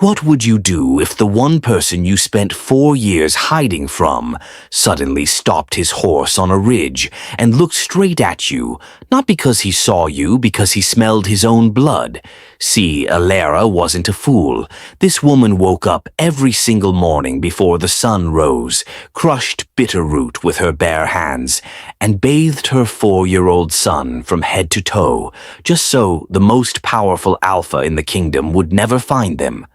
What would you do if the one person you spent 4 years hiding from suddenly stopped his horse on a ridge and looked straight at you, not because he saw you, because he smelled his own blood? See, Alara wasn't a fool. This woman woke up every single morning before the sun rose, crushed bitter root with her bare hands, and bathed her 4-year-old son from head to toe, just so the most powerful alpha in the kingdom would never find them.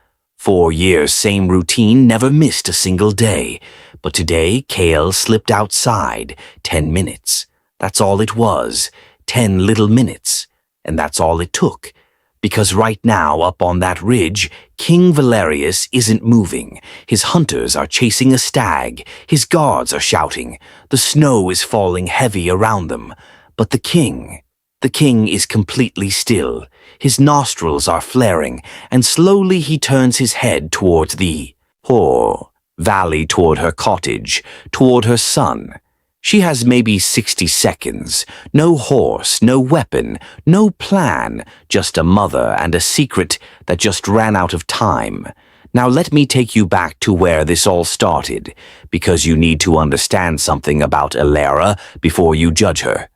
4 years, same routine, never missed a single day. But today, Kale slipped outside. 10 minutes. That's all it was. 10 little minutes. And that's all it took. Because right now, up on that ridge, King Valerius isn't moving. His hunters are chasing a stag. His guards are shouting. The snow is falling heavy around them. But the king is completely still. His nostrils are flaring, and slowly he turns his head towards the valley, toward her cottage, toward her son. She has maybe 60 seconds. No horse, no weapon, no plan, just a mother and a secret that just ran out of time. Now let me take you back to where this all started, because you need to understand something about Alara before you judge her.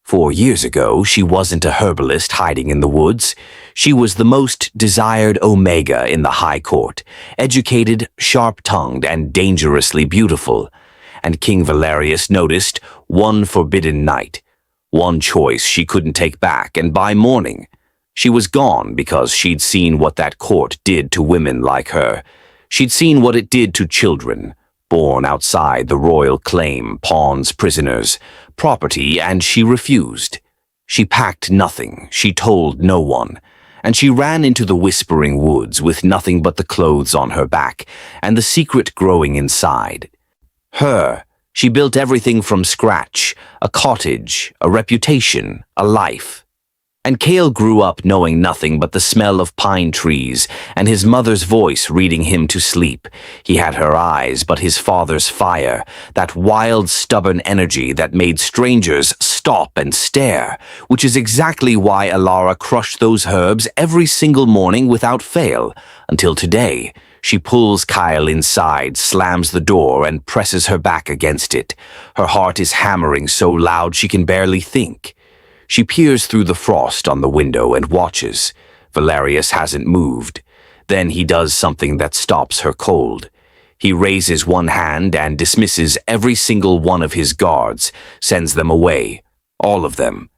4 years ago, she wasn't a herbalist hiding in the woods. She was the most desired Omega in the High Court, educated, sharp-tongued, and dangerously beautiful. And King Valerius noticed one forbidden night, one choice she couldn't take back, and by morning, she was gone because she'd seen what that court did to women like her. She'd seen what it did to children, born outside the royal claim, pawns, prisoners, property, and she refused. She packed nothing, she told no one, and she ran into the whispering woods with nothing but the clothes on her back and the secret growing inside. She built everything from scratch, a cottage, a reputation, a life. And Kale grew up knowing nothing but the smell of pine trees and his mother's voice reading him to sleep. He had her eyes, but his father's fire, that wild, stubborn energy that made strangers stop and stare, which is exactly why Alara crushed those herbs every single morning without fail, until today. She pulls Kyle inside, slams the door, and presses her back against it. Her heart is hammering so loud she can barely think. She peers through the frost on the window and watches. Valerius hasn't moved. Then he does something that stops her cold. He raises one hand and dismisses every single one of his guards, sends them away, all of them.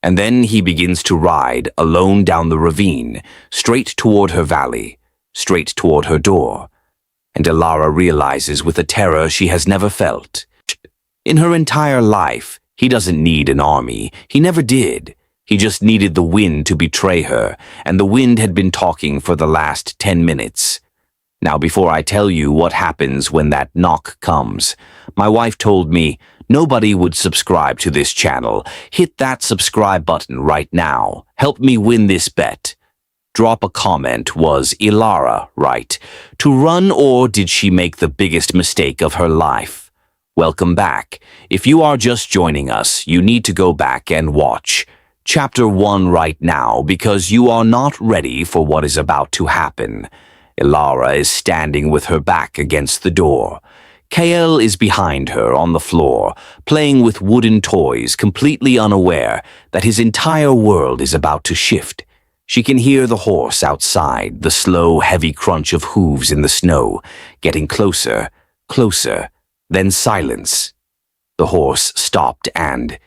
And then he begins to ride alone down the ravine, straight toward her valley, straight toward her door. And Alara realizes with a terror she has never felt. In her entire life, he doesn't need an army. He never did. He just needed the wind to betray her, and the wind had been talking for the last 10 minutes. Now, before I tell you what happens when that knock comes, my wife told me nobody would subscribe to this channel. Hit that subscribe button right now. Help me win this bet. Drop a comment. Was Alara right to run, or did she make the biggest mistake of her life? Welcome back. If you are just joining us, you need to go back and watch Chapter 1 right now, because you are not ready for what is about to happen. Alara is standing with her back against the door. Kael is behind her on the floor, playing with wooden toys, completely unaware that his entire world is about to shift. She can hear the horse outside, the slow, heavy crunch of hooves in the snow, getting closer, closer. Then silence. The horse stopped and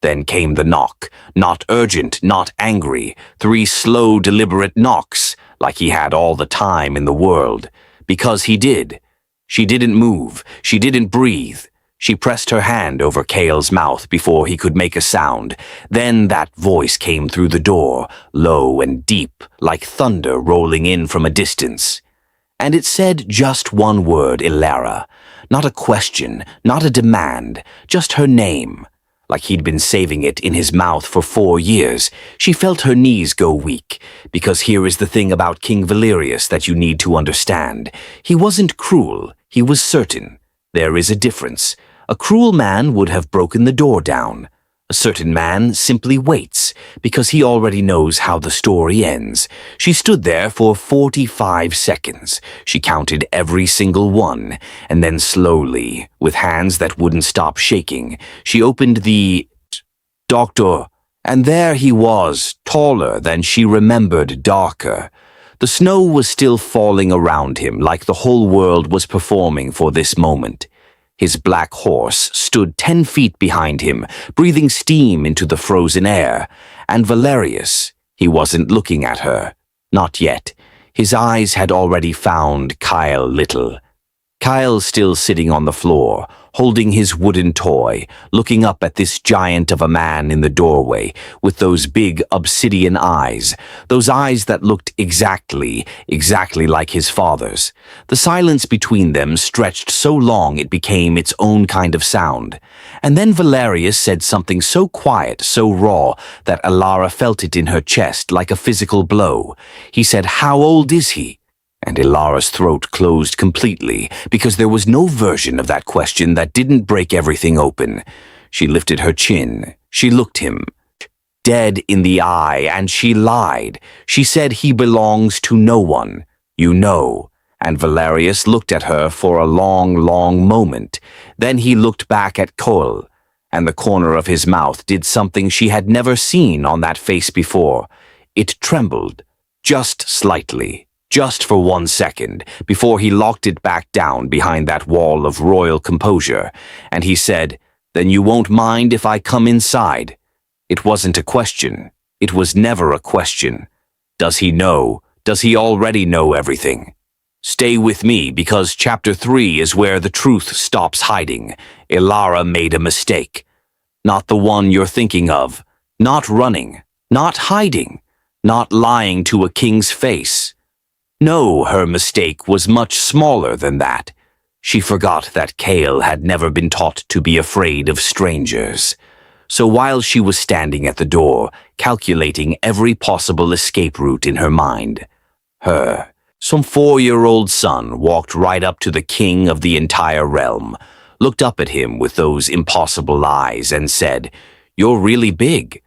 then came the knock. Not urgent, not angry. 3 slow, deliberate knocks, like he had all the time in the world. Because he did. She didn't move. She didn't breathe. She pressed her hand over Kale's mouth before he could make a sound. Then that voice came through the door, low and deep, like thunder rolling in from a distance. And it said just one word, Alara. Not a question, not a demand, just her name. Like he'd been saving it in his mouth for 4 years. She felt her knees go weak, because here is the thing about King Valerius that you need to understand. He wasn't cruel, he was certain. There is a difference. A cruel man would have broken the door down. A A certain man simply waits, because he already knows how the story ends. She stood there for 45 seconds. She counted every single one, and then slowly, with hands that wouldn't stop shaking, she opened the doctor, and there he was, taller than she remembered, darker. The snow was still falling around him like the whole world was performing for this moment. His black horse stood 10 feet behind him, breathing steam into the frozen air. And Valerius, he wasn't looking at her. Not yet. His eyes had already found Kyle Little. Kyle still sitting on the floor, holding his wooden toy, looking up at this giant of a man in the doorway, with those big obsidian eyes, those eyes that looked exactly like his father's. The silence between them stretched so long it became its own kind of sound. And then Valerius said something so quiet, so raw, that Alara felt it in her chest like a physical blow. He said, "How old is he?" And Ilara's throat closed completely, because there was no version of that question that didn't break everything open. She lifted her chin. She looked him dead in the eye, and she lied. She said he belongs to no one. You know. And Valerius looked at her for a long, long moment. Then he looked back at Cole, and the corner of his mouth did something she had never seen on that face before. It trembled, just slightly. Just for 1 second, before he locked it back down behind that wall of royal composure, and he said, "Then you won't mind if I come inside?" It wasn't a question. It was never a question. Does he know? Does he already know everything? Stay with me, because Chapter 3 is where the truth stops hiding. Ilara made a mistake. Not the one you're thinking of. Not running. Not hiding. Not lying to a king's face. No, her mistake was much smaller than that. She forgot that Kale had never been taught to be afraid of strangers. So while she was standing at the door, calculating every possible escape route in her mind, some 4-year-old son walked right up to the king of the entire realm, looked up at him with those impossible eyes and said, "You're really big."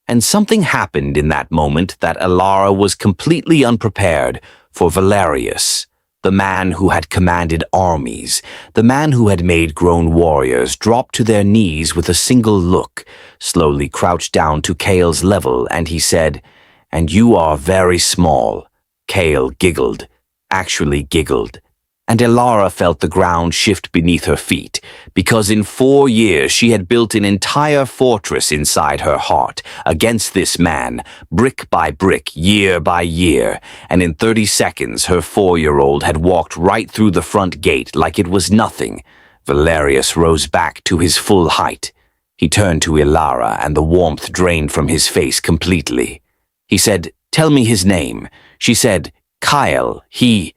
And something happened in that moment that Alara was completely unprepared for. Valerius, the man who had commanded armies, the man who had made grown warriors drop to their knees with a single look, slowly crouched down to Kale's level, and he said, "And you are very small." Kale giggled, actually giggled, and Ilara felt the ground shift beneath her feet, because in 4 years she had built an entire fortress inside her heart against this man, brick by brick, year by year, and in 30 seconds her 4-year-old had walked right through the front gate like it was nothing. Valerius rose back to his full height. He turned to Ilara, and the warmth drained from his face completely. He said, "Tell me his name." She said, "Kyle." He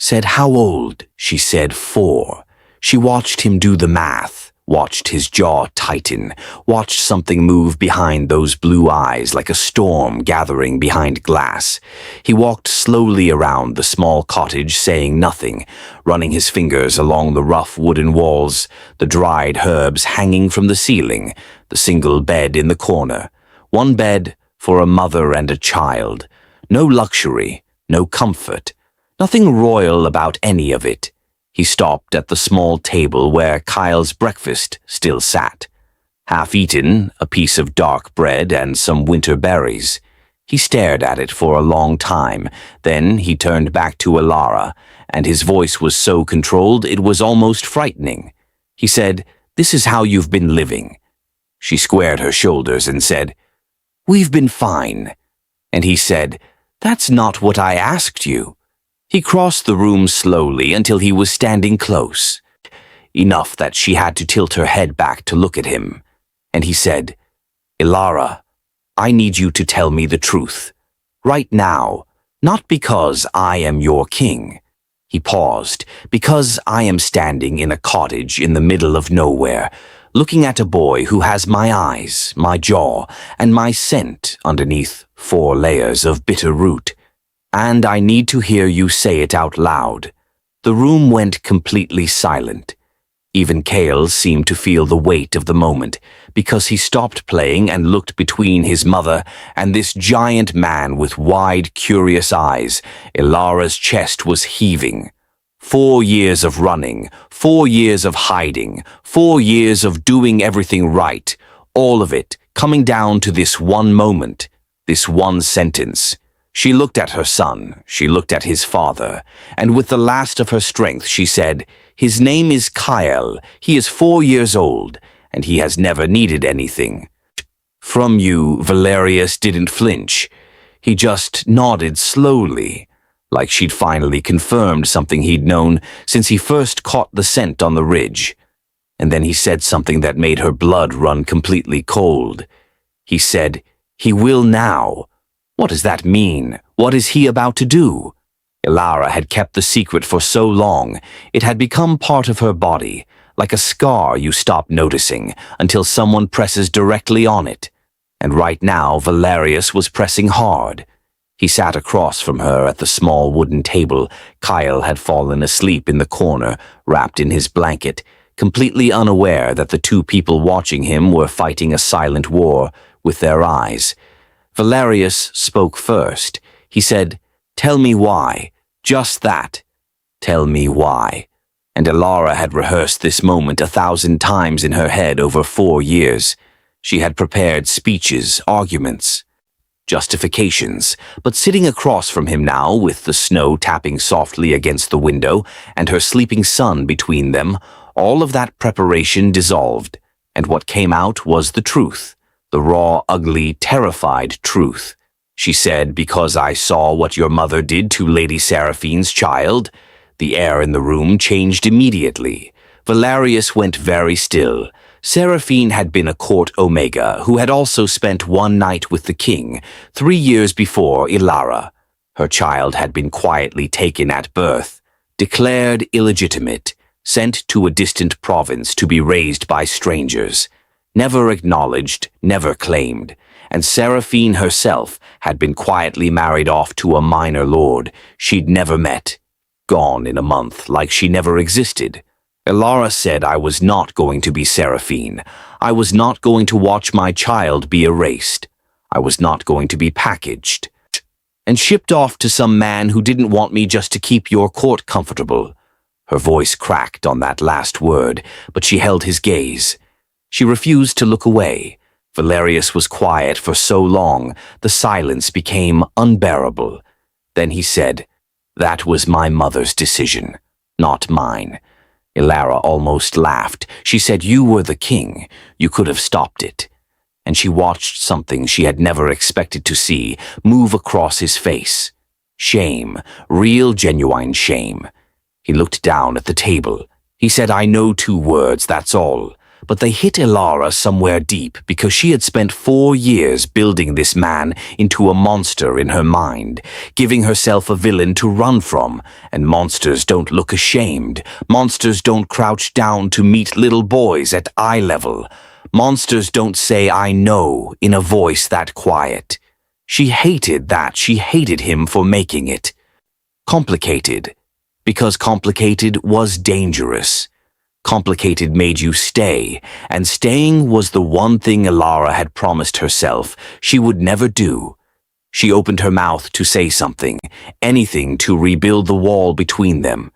said, "How old?" She said, 4. She watched him do the math, watched his jaw tighten, watched something move behind those blue eyes like a storm gathering behind glass. He walked slowly around the small cottage, saying nothing, running his fingers along the rough wooden walls, the dried herbs hanging from the ceiling, the single bed in the corner. One bed for a mother and a child. No luxury, no comfort. Nothing royal about any of it. He stopped at the small table where Kyle's breakfast still sat. Half-eaten, a piece of dark bread and some winter berries. He stared at it for a long time. Then he turned back to Ilara, and his voice was so controlled it was almost frightening. He said, "This is how you've been living." She squared her shoulders and said, "We've been fine." And he said, "That's not what I asked you." He crossed the room slowly until he was standing close, enough that she had to tilt her head back to look at him. And he said, "Ilara, I need you to tell me the truth. Right now, not because I am your king." He paused, "Because I am standing in a cottage in the middle of nowhere, looking at a boy who has my eyes, my jaw, and my scent underneath 4 layers of bitter root. And I need to hear you say it out loud." The room went completely silent. Even Kale seemed to feel the weight of the moment, because he stopped playing and looked between his mother and this giant man with wide, curious eyes. Ilara's chest was heaving. 4 years of running, 4 years of hiding, 4 years of doing everything right, all of it coming down to this one moment, this one sentence. She looked at her son, she looked at his father, and with the last of her strength she said, "His name is Kyle, he is 4 years old, and he has never needed anything." From you, Valerius didn't flinch. He just nodded slowly, like she'd finally confirmed something he'd known since he first caught the scent on the ridge. And then he said something that made her blood run completely cold. He said, "He will now." What does that mean? What is he about to do? Ilara had kept the secret for so long, it had become part of her body, like a scar you stop noticing until someone presses directly on it. And right now Valerius was pressing hard. He sat across from her at the small wooden table. Kyle had fallen asleep in the corner, wrapped in his blanket, completely unaware that the two people watching him were fighting a silent war with their eyes. Valerius spoke first. He said, "Tell me why. Just that. Tell me why." And Ilara had rehearsed this moment 1,000 times in her head over 4 years. She had prepared speeches, arguments, justifications, but sitting across from him now, with the snow tapping softly against the window and her sleeping son between them, all of that preparation dissolved, and what came out was the truth. The raw, ugly, terrified truth. She said, "Because I saw what your mother did to Lady Seraphine's child." The air in the room changed immediately. Valerius went very still. Seraphine had been a court omega who had also spent one night with the king 3 years before Ilara. Her child had been quietly taken at birth, declared illegitimate, sent to a distant province to be raised by strangers. Never acknowledged, never claimed, and Seraphine herself had been quietly married off to a minor lord she'd never met, gone in a month like she never existed. Ilara said I was not going to be Seraphine. I was not going to watch my child be erased. I was not going to be packaged and shipped off to some man who didn't want me just to keep your court comfortable. Her voice cracked on that last word, but she held his gaze. She refused to look away. Valerius was quiet for so long, the silence became unbearable. Then he said, "That was my mother's decision, not mine." Ilara almost laughed. She said, "You were the king. You could have stopped it." And she watched something she had never expected to see move across his face. Shame, real genuine shame. He looked down at the table. He said, "I know 2 words, that's all." But they hit Ilara somewhere deep because she had spent 4 years building this man into a monster in her mind, giving herself a villain to run from. And monsters don't look ashamed. Monsters don't crouch down to meet little boys at eye level. Monsters don't say "I know" in a voice that quiet. She hated that. She hated him for making it complicated, because complicated was dangerous. Complicated made you stay, and staying was the one thing Ilara had promised herself she would never do. She opened her mouth to say something, anything to rebuild the wall between them.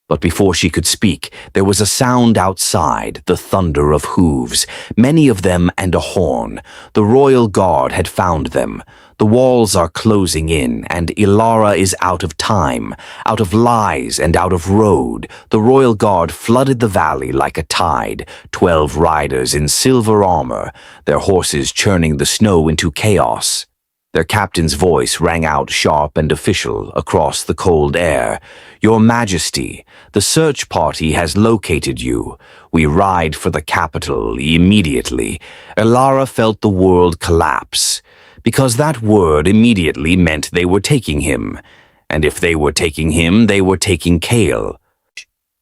But before she could speak, there was a sound outside, the thunder of hooves, many of them and a horn. The royal guard had found them. The walls are closing in, and Ilara is out of time, out of lies and out of road. The royal guard flooded the valley like a tide, 12 riders in silver armor, their horses churning the snow into chaos. Their captain's voice rang out sharp and official across the cold air. "Your Majesty, the search party has located you. We ride for the capital immediately." Ilara felt the world collapse, because that word immediately meant they were taking him. And if they were taking him, they were taking Kale,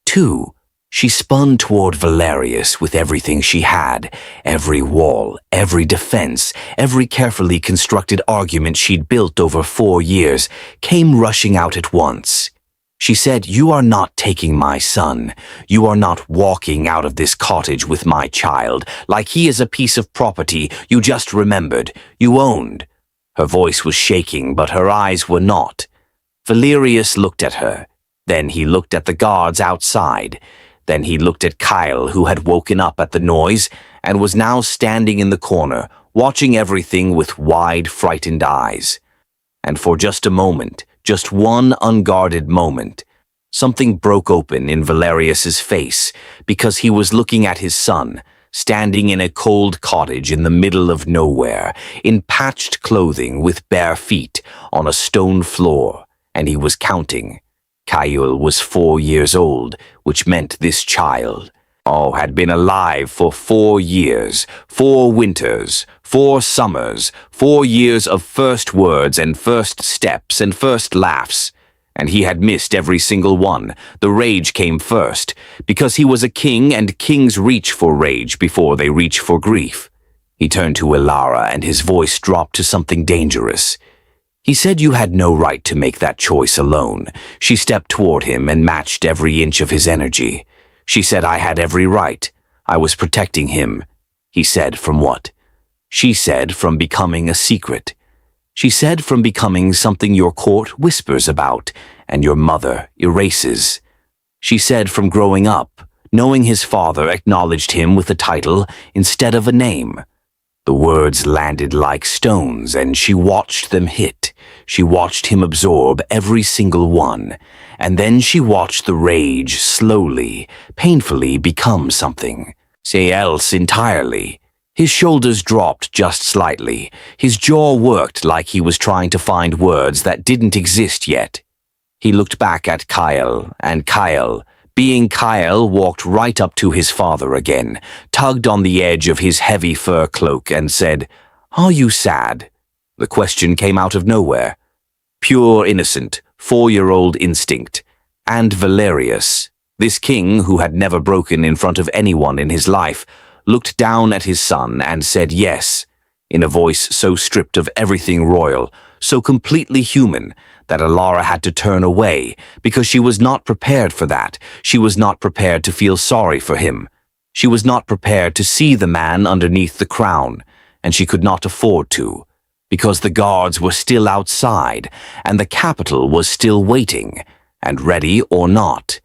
too. She spun toward Valerius with everything she had, every wall, every defense, every carefully constructed argument she'd built over 4 years came rushing out at once. She said, "You are not taking my son. You are not walking out of this cottage with my child, like he is a piece of property you just remembered, you owned." Her voice was shaking, but her eyes were not. Valerius looked at her. Then he looked at the guards outside. Then he looked at Kyle, who had woken up at the noise and was now standing in the corner, watching everything with wide, frightened eyes. And for just a moment, just one unguarded moment, something broke open in Valerius's face because he was looking at his son, standing in a cold cottage in the middle of nowhere, in patched clothing with bare feet on a stone floor, and he was counting. Kyle was 4 years old, which meant this child, had been alive for 4 years, 4 winters, 4 summers, 4 years of first words and first steps and first laughs. And he had missed every single one. The rage came first, because he was a king and kings reach for rage before they reach for grief. He turned to Elara and his voice dropped to something dangerous. He said you had no right to make that choice alone. She stepped toward him and matched every inch of his energy. She said I had every right. I was protecting him. He said from what? She said from becoming a secret. She said from becoming something your court whispers about and your mother erases. She said from growing up, knowing his father acknowledged him with a title instead of a name. The words landed like stones and she watched them hit. She watched him absorb every single one. And then she watched the rage slowly, painfully become something else entirely. His shoulders dropped just slightly. His jaw worked like he was trying to find words that didn't exist yet. He looked back at Kyle, and Kyle, being Kyle, walked right up to his father again, tugged on the edge of his heavy fur cloak and said, "Are you sad?" The question came out of nowhere. Pure, innocent, 4-year-old instinct. And Valerius, this king who had never broken in front of anyone in his life, looked down at his son and said yes, in a voice so stripped of everything royal, so completely human, that Elara had to turn away, because she was not prepared for that. She was not prepared to feel sorry for him. She was not prepared to see the man underneath the crown, and she could not afford to, because the guards were still outside, and the capital was still waiting, and ready or not.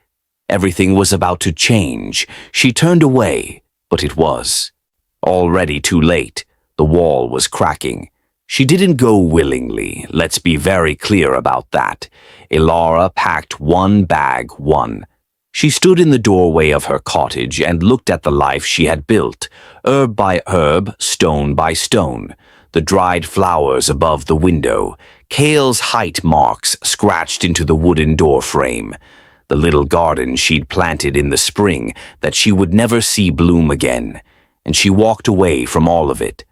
Everything was about to change. She turned away, but it was already too late. The wall was cracking. She didn't go willingly, let's be very clear about that. Elara packed one bag, one. She stood in the doorway of her cottage and looked at the life she had built, herb by herb, stone by stone. The dried flowers above the window, Kale's height marks scratched into the wooden door frame. The little garden she'd planted in the spring that she would never see bloom again, and she walked away from all of it.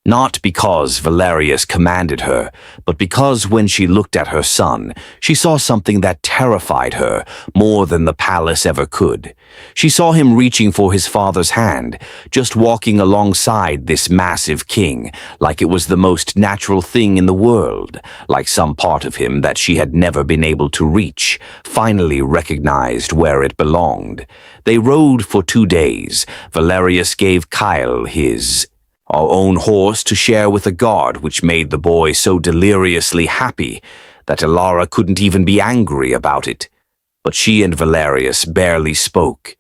Not because Valerius commanded her, but because when she looked at her son, she saw something that terrified her more than the palace ever could. She saw him reaching for his father's hand, just walking alongside this massive king, like it was the most natural thing in the world, like some part of him that she had never been able to reach, finally recognized where it belonged. They rode for 2 days. Valerius gave Kyle his our own horse to share with a guard, which made the boy so deliriously happy that Elara couldn't even be angry about it. But she and Valerius barely spoke.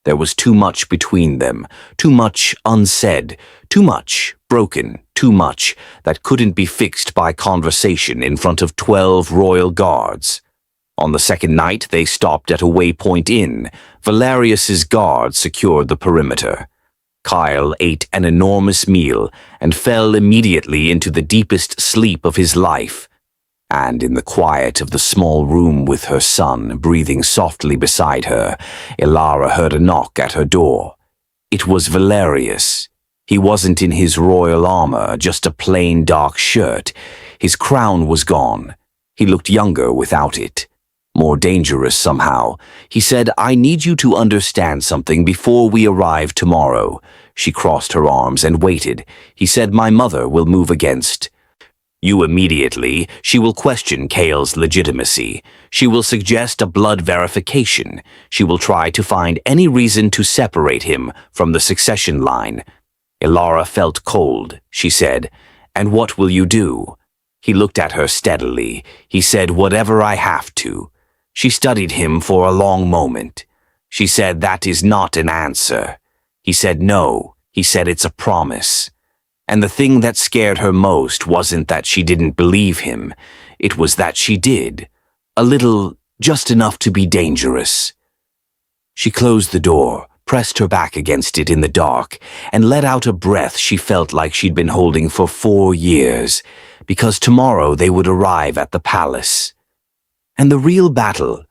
There was too much between them, too much unsaid, too much broken, too much that couldn't be fixed by conversation in front of 12 royal guards. On the second night, they stopped at a waypoint inn. Valerius's guards secured the perimeter. Kyle ate an enormous meal and fell immediately into the deepest sleep of his life. And in the quiet of the small room with her son breathing softly beside her, Elara heard a knock at her door. It was Valerius. He wasn't in his royal armor, just a plain dark shirt. His crown was gone. He looked younger without it. More dangerous somehow. He said, "I need you to understand something before we arrive tomorrow." She crossed her arms and waited. He said, "My mother will move against You immediately, she will question Kale's legitimacy. She will suggest a blood verification. She will try to find any reason to separate him from the succession line. Ilara felt cold, she said. And what will you do? He looked at her steadily. He said, whatever I have to. She studied him for a long moment. She said, that is not an answer. He said, no. He said, it's a promise. And the thing that scared her most wasn't that she didn't believe him. It was that she did. A little, just enough to be dangerous. She closed the door, pressed her back against it in the dark, and let out a breath she felt like she'd been holding for 4 years, because tomorrow they would arrive at the palace. And the real battle,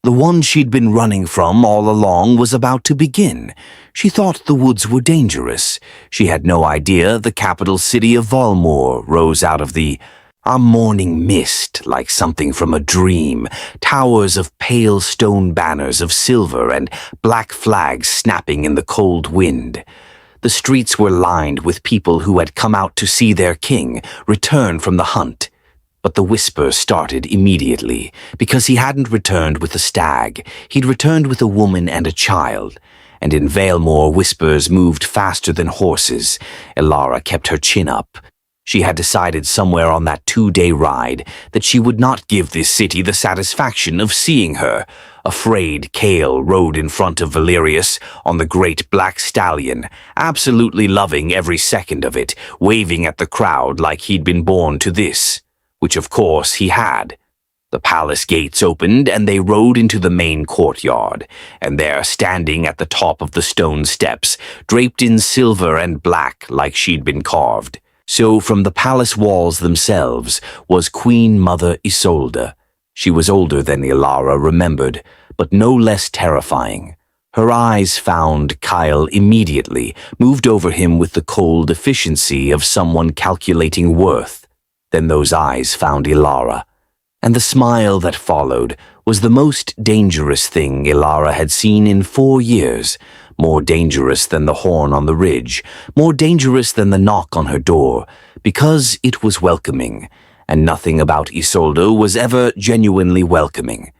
the one she'd been running from all along, was about to begin. She thought the woods were dangerous. She had no idea the capital city of Volmore rose out of the morning mist like something from a dream, towers of pale stone banners of silver and black flags snapping in the cold wind. The streets were lined with people who had come out to see their king return from the hunt. But the whisper started immediately, because he hadn't returned with a stag. He'd returned with a woman and a child. And in Valemore, whispers moved faster than horses. Ilara kept her chin up. She had decided somewhere on that 2-day ride that she would not give this city the satisfaction of seeing her. Afraid, Kale rode in front of Valerius on the great black stallion, absolutely loving every second of it, waving at the crowd like he'd been born to this. Which of course he had. The palace gates opened and they rode into the main courtyard, and there, standing at the top of the stone steps, draped in silver and black like she'd been carved, so from the palace walls themselves, was Queen Mother Isolde. She was older than Ilara remembered, but no less terrifying. Her eyes found Kyle immediately, moved over him with the cold efficiency of someone calculating worth. Then those eyes found Ilara, and the smile that followed was the most dangerous thing Ilara had seen in 4 years, more dangerous than the horn on the ridge, more dangerous than the knock on her door, because it was welcoming, and nothing about Isolde was ever genuinely welcoming.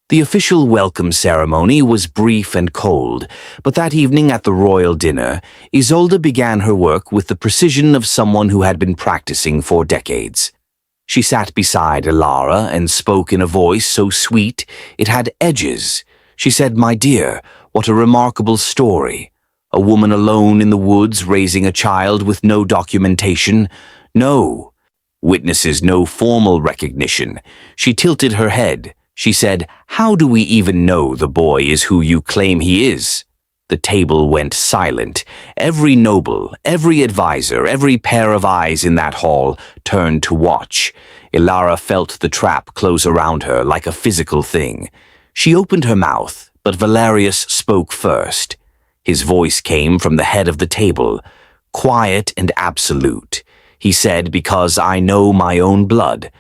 The official welcome ceremony was brief and cold, but that evening at the royal dinner, Isolde began her work with the precision of someone who had been practicing for decades. She sat beside Ilara and spoke in a voice so sweet it had edges. She said, "My dear, what a remarkable story. A woman alone in the woods raising a child with no documentation. No witnesses, no formal recognition." She tilted her head. She said, "How do we even know the boy is who you claim he is?" The table went silent. Every noble, every advisor, every pair of eyes in that hall turned to watch. Ilara felt the trap close around her like a physical thing. She opened her mouth, but Valerius spoke first. His voice came from the head of the table, quiet and absolute. He said, "Because I know my own blood.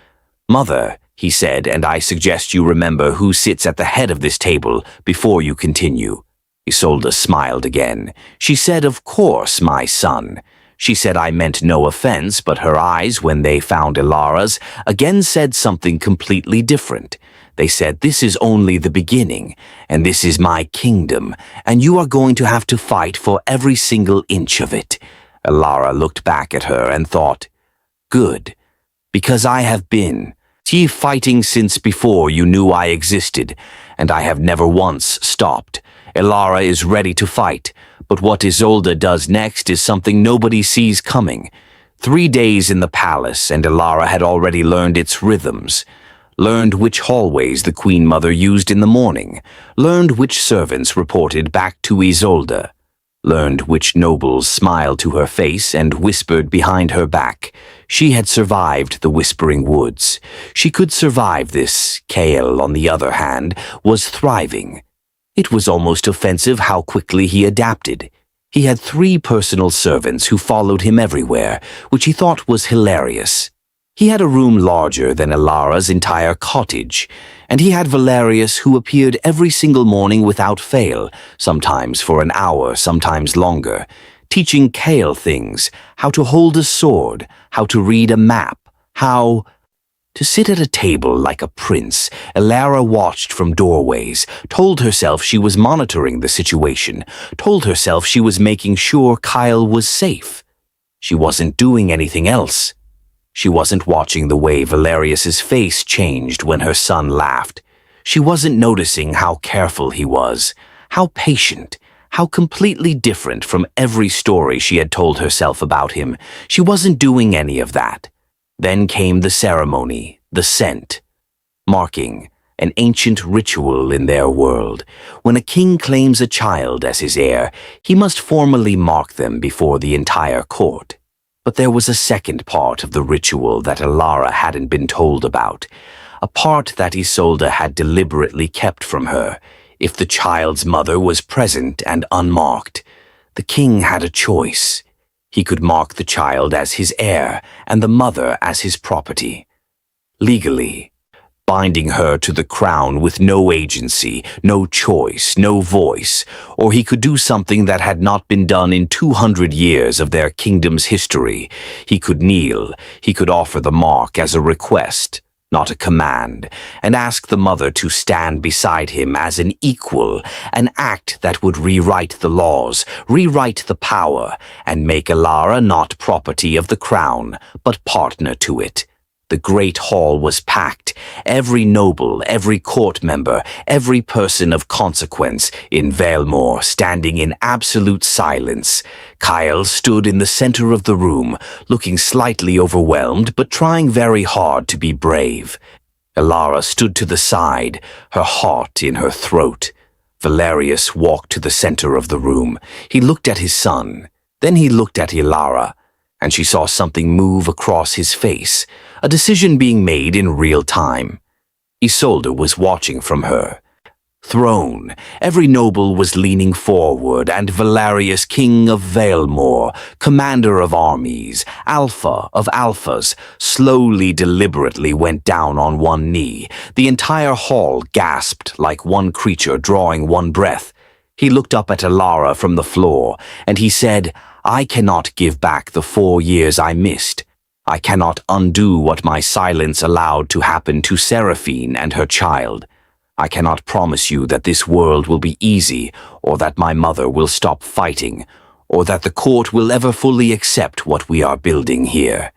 Mother," he said, "and I suggest you remember who sits at the head of this table before you continue." Isolde smiled again. She said, "Of course, my son." She said I meant no offense, but her eyes, when they found Ilara's, again said something completely different. They said, "This is only the beginning, and this is my kingdom, and you are going to have to fight for every single inch of it." Ilara looked back at her and thought, "Good, because I have been fighting since before you knew I existed, and I have never once stopped. Ilara is ready to fight, but what Isolde does next is something nobody sees coming. 3 days in the palace, and Ilara had already learned its rhythms, learned which hallways the Queen Mother used in the morning, learned which servants reported back to Isolde, learned which nobles smiled to her face and whispered behind her back. She had survived the Whispering Woods. She could survive this. Kale, on the other hand, was thriving. It was almost offensive how quickly he adapted. He had 3 personal servants who followed him everywhere, which he thought was hilarious. He had a room larger than Ilara's entire cottage, and he had Valerius who appeared every single morning without fail, sometimes for an hour, sometimes longer, teaching Kale things, how to hold a sword, how to read a map, How to sit at a table like a prince, Elara watched from doorways, told herself she was monitoring the situation, told herself she was making sure Kyle was safe. She wasn't doing anything else. She wasn't watching the way Valerius's face changed when her son laughed. She wasn't noticing how careful he was, how patient, how completely different from every story she had told herself about him. She wasn't doing any of that. Then came the ceremony, the scent, marking, an ancient ritual in their world. When a king claims a child as his heir, he must formally mark them before the entire court. But there was a second part of the ritual that Elara hadn't been told about, a part that Isolde had deliberately kept from her. If the child's mother was present and unmarked, the king had a choice. He could mark the child as his heir and the mother as his property. Legally, binding her to the crown with no agency, no choice, no voice, or he could do something that had not been done in 200 years of their kingdom's history. He could kneel, he could offer the mark as a request, not a command, and ask the mother to stand beside him as an equal, an act that would rewrite the laws, rewrite the power, and make Elara not property of the crown, but partner to it. The great hall was packed. Every noble, every court member, every person of consequence in Valemore standing in absolute silence. Kyle stood in the center of the room, looking slightly overwhelmed but trying very hard to be brave. Elara stood to the side, her heart in her throat. Valerius walked to the center of the room. He looked at his son. Then he looked at Elara, and she saw something move across his face, a decision being made in real time. Isolde was watching from her. Throne, every noble was leaning forward, and Valerius, king of Valemore, commander of armies, alpha of alphas, slowly, deliberately went down on one knee. The entire hall gasped like one creature drawing one breath. He looked up at Elara from the floor, and he said, "I cannot give back the 4 years I missed. I cannot undo what my silence allowed to happen to Seraphine and her child. I cannot promise you that this world will be easy, or that my mother will stop fighting, or that the court will ever fully accept what we are building here."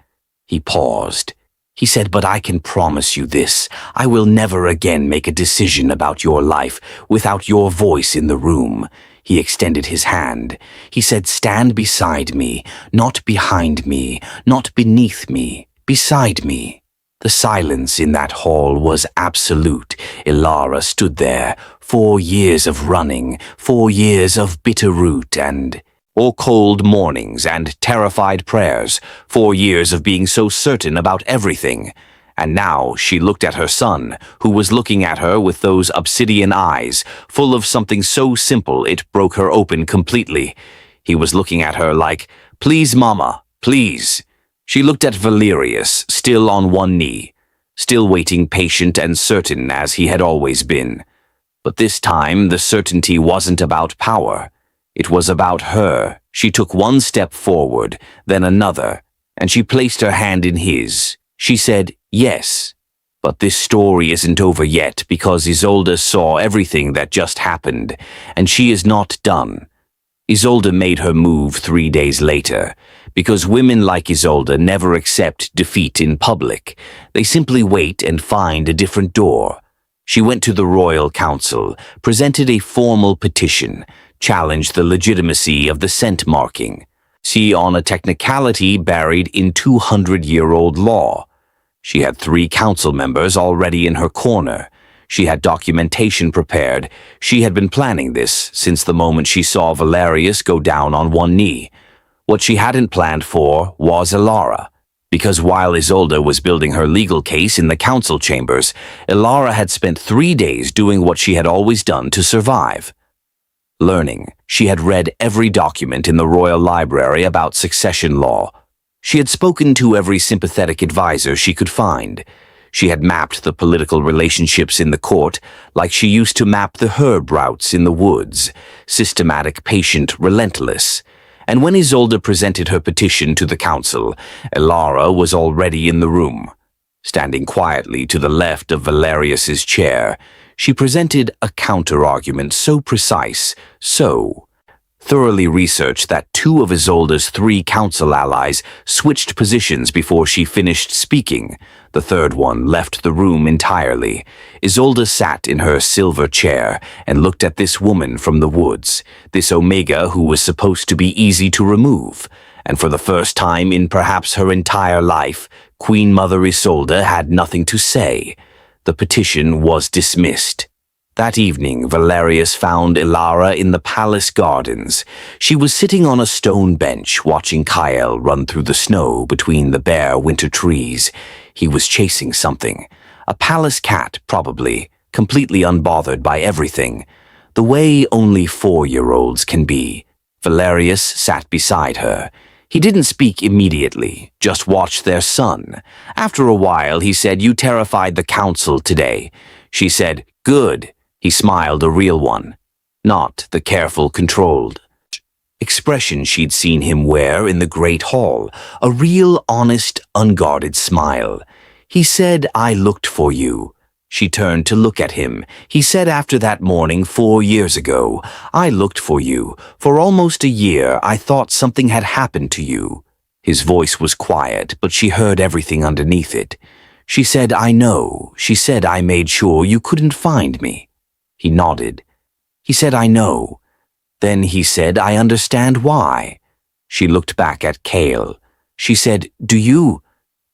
He paused. He said, "But I can promise you this. I will never again make a decision about your life without your voice in the room." He extended his hand. He said, "Stand beside me, not behind me, not beneath me, beside me." The silence in that hall was absolute. Elara stood there, 4 years of running, 4 years of bitter root or cold mornings and terrified prayers, 4 years of being so certain about everything. And now she looked at her son, who was looking at her with those obsidian eyes, full of something so simple it broke her open completely. He was looking at her like, "Please, Mama, please." She looked at Valerius, still on one knee, still waiting, patient and certain as he had always been. But this time the certainty wasn't about power. It was about her. She took one step forward, then another, and she placed her hand in his. She said, "Yes, but this story isn't over yet because Isolde saw everything that just happened, and she is not done." Isolde made her move 3 days later, because women like Isolde never accept defeat in public. They simply wait and find a different door. She went to the Royal Council, presented a formal petition, challenged the legitimacy of the scent marking. See on a technicality buried in 200-year-old law. She had 3 council members already in her corner. She had documentation prepared. She had been planning this since the moment she saw Valerius go down on one knee. What she hadn't planned for was Elara, because while Isolde was building her legal case in the council chambers, Elara had spent 3 days doing what she had always done to survive. Learning. She had read every document in the Royal Library about succession law. She had spoken to every sympathetic advisor she could find. She had mapped the political relationships in the court like she used to map the herb routes in the woods, systematic, patient, relentless. And when Isolde presented her petition to the council, Elara was already in the room. Standing quietly to the left of Valerius's chair, she presented a counter-argument so precise, so thoroughly researched that two of Isolde's three council allies switched positions before she finished speaking. The third one left the room entirely. Isolde sat in her silver chair and looked at this woman from the woods, this Omega who was supposed to be easy to remove. And for the first time in perhaps her entire life, Queen Mother Isolde had nothing to say. The petition was dismissed. That evening, Valerius found Elara in the palace gardens. She was sitting on a stone bench watching Kyle run through the snow between the bare winter trees. He was chasing something. A palace cat, probably, completely unbothered by everything. The way only 4-year-olds can be. Valerius sat beside her. He didn't speak immediately, just watched their son. After a while, he said, "You terrified the council today." She said, "Good." He smiled, a real one, not the careful, controlled expression she'd seen him wear in the great hall, a real, honest, unguarded smile. He said, "I looked for you." She turned to look at him. He said after that morning 4 years ago, "I looked for you. For almost a year, I thought something had happened to you." His voice was quiet, but she heard everything underneath it. She said, "I know." She said, "I made sure you couldn't find me." He nodded. He said, "I know." Then he said, "I understand why." She looked back at Kale. She said, "Do you?"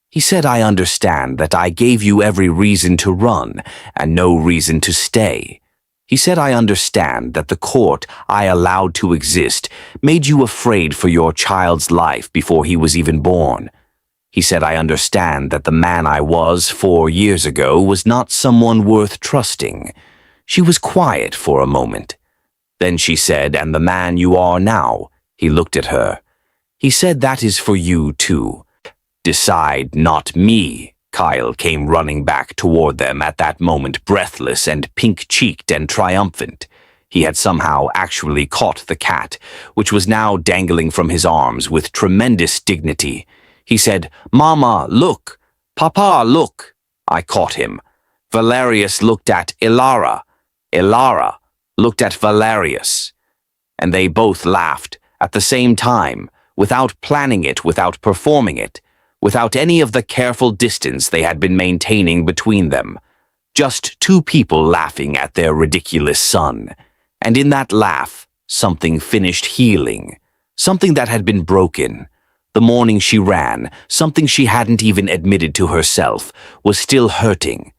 He said, "I understand that I gave you every reason to run and no reason to stay." He said, "I understand that the court I allowed to exist made you afraid for your child's life before he was even born." He said, "I understand that the man I was 4 years ago was not someone worth trusting." She was quiet for a moment. Then she said, "And the man you are now?" He looked at her. He said, "That is for you too. Decide, not me." Kyle came running back toward them at that moment, breathless and pink-cheeked and triumphant. He had somehow actually caught the cat, which was now dangling from his arms with tremendous dignity. He said, "Mama, look! Papa, look!" I caught him. Valerius looked at Elara. Elara looked at Valerius. And they both laughed at the same time, without planning it, without performing it, without any of the careful distance they had been maintaining between them. Just two people laughing at their ridiculous son. And in that laugh, something finished healing. Something that had been broken. The morning she ran, something she hadn't even admitted to herself, was still hurting.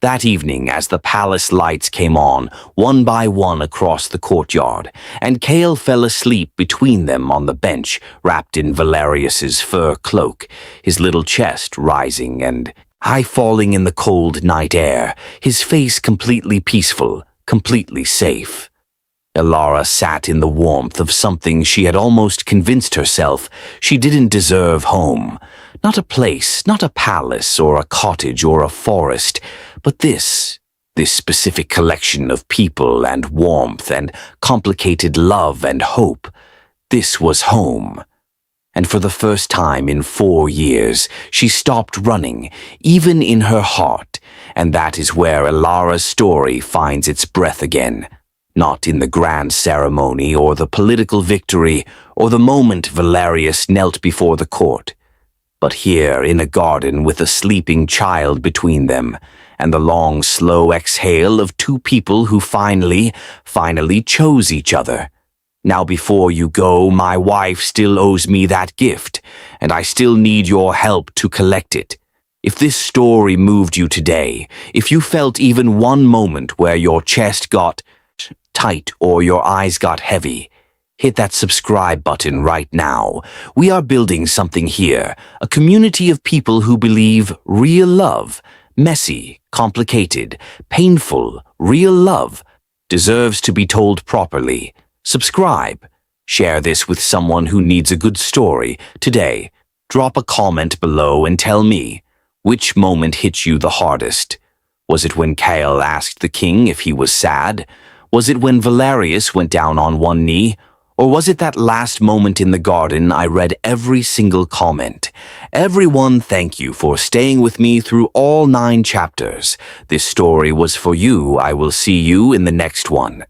That evening, as the palace lights came on, one by one across the courtyard, and Kale fell asleep between them on the bench, wrapped in Valerius's fur cloak, his little chest rising and high-falling in the cold night air, his face completely peaceful, completely safe. Elara sat in the warmth of something she had almost convinced herself she didn't deserve home. Not a place, not a palace or a cottage or a forest, but this specific collection of people and warmth and complicated love and hope. This was home. And for the first time in 4 years, she stopped running, even in her heart, and that is where Elara's story finds its breath again. Not in the grand ceremony or the political victory or the moment Valerius knelt before the court, but here in a garden with a sleeping child between them, and the long, slow exhale of two people who finally chose each other. Now before you go, my wife still owes me that gift, and I still need your help to collect it. If this story moved you today, if you felt even one moment where your chest got tight or your eyes got heavy, hit that subscribe button right now. We are building something here, a community of people who believe real love, messy, complicated, painful, real love, deserves to be told properly. Subscribe. Share this with someone who needs a good story today. Drop a comment below and tell me, which moment hit you the hardest? Was it when Kale asked the king if he was sad? Was it when Valerius went down on one knee? Or was it that last moment in the garden I read every single comment? Everyone, thank you for staying with me through all 9 chapters. This story was for you. I will see you in the next one.